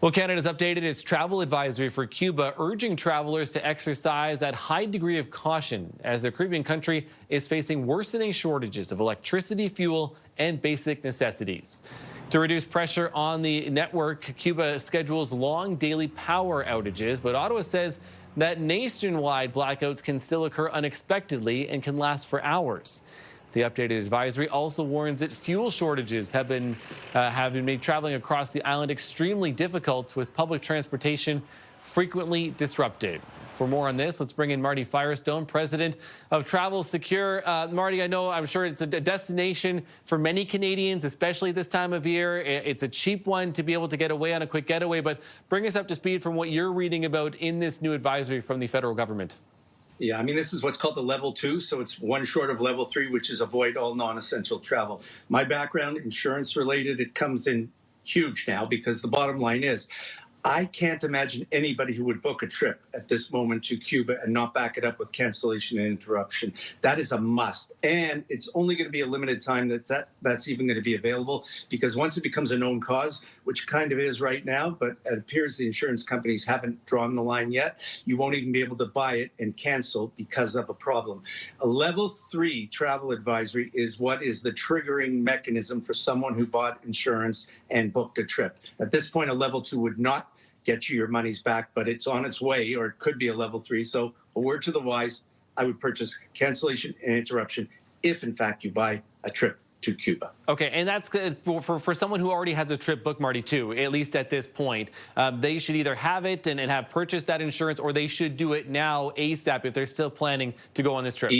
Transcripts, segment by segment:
Well, Canada's updated its travel advisory for Cuba, urging travelers to exercise that high degree of caution as the Caribbean country is facing worsening shortages of electricity, fuel, and basic necessities. To reduce pressure on the network, Cuba schedules long daily power outages, but Ottawa says that nationwide blackouts can still occur unexpectedly and can last for hours. The updated advisory also warns that fuel shortages have been made traveling across the island extremely difficult, with public transportation frequently disrupted. For more on this, let's bring in Marty Firestone, president of Travel Secure. Marty, I'm sure it's a destination for many Canadians, especially this time of year. It's a cheap one to be able to get away on a quick getaway, but bring us up to speed from what you're reading about in this new advisory from the federal government. Yeah, I mean, this is what's called the level 2, so it's one short of level 3, which is avoid all non-essential travel. My background, insurance related, it comes in huge now because the bottom line is, I can't imagine anybody who would book a trip at this moment to Cuba and not back it up with cancellation and interruption. That is a must. And it's only going to be a limited time that's even going to be available, because once it becomes a known cause, which kind of is right now, but it appears the insurance companies haven't drawn the line yet, you won't even be able to buy it and cancel because of a problem. A level 3 travel advisory is what is the triggering mechanism for someone who bought insurance and booked a trip. At this point, a level 2 would not get you your monies back, but it's on its way, or it could be a level 3. So a word to the wise, I would purchase cancellation and interruption if, in fact, you buy a trip to Cuba. Okay, and that's for someone who already has a trip booked, Marty, too, at least at this point. They should either have it and have purchased that insurance, or they should do it now ASAP if they're still planning to go on this trip.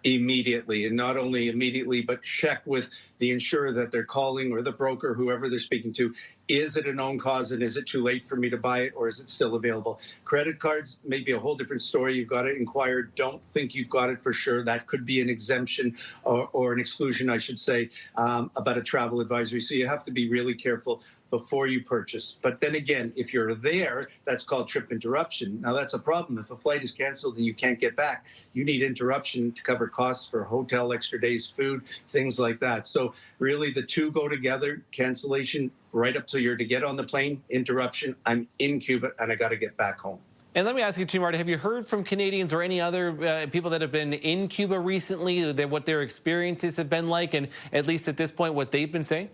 Immediately, and not only immediately, but check with the insurer that they're calling or the broker, whoever they're speaking to. Is it a known cause, and is it too late for me to buy it, or is it still available? Credit cards may be a whole different story. You've got to inquire. Don't think you've got it for sure. That could be an exemption or an exclusion, I should say, about a travel advisory. So you have to be really careful before you purchase. But then again, if you're there, that's called trip interruption. Now, that's a problem. If a flight is canceled and you can't get back, you need interruption to cover costs for hotel, extra days, food, things like that. So really the two go together: cancellation right up till you're to get on the plane, interruption, I'm in Cuba and I got to get back home. And let me ask you too, Marty, have you heard from Canadians or any other people that have been in Cuba recently, what their experiences have been like, and at least at this point, what they've been saying?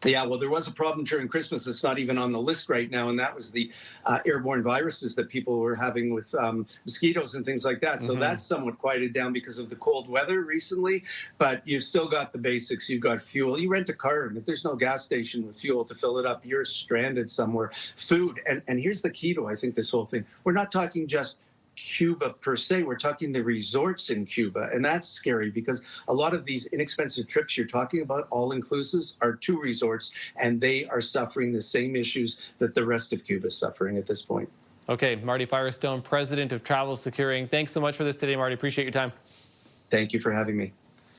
Yeah, well, there was a problem during Christmas that's not even on the list right now, and that was the airborne viruses that people were having with mosquitoes and things like that. So that's somewhat quieted down because of the cold weather recently, but you've still got the basics. You've got fuel. You rent a car, and if there's no gas station with fuel to fill it up, you're stranded somewhere. Food, and here's the key to, I think, this whole thing. We're not talking just Cuba per se, we're talking the resorts in Cuba, and that's scary because a lot of these inexpensive trips you're talking about, all-inclusives, are to resorts, and they are suffering the same issues that the rest of Cuba is suffering at this point. Okay, Marty Firestone, president of Travel Securing. Thanks so much for this today, Marty. Appreciate your time. Thank you for having me.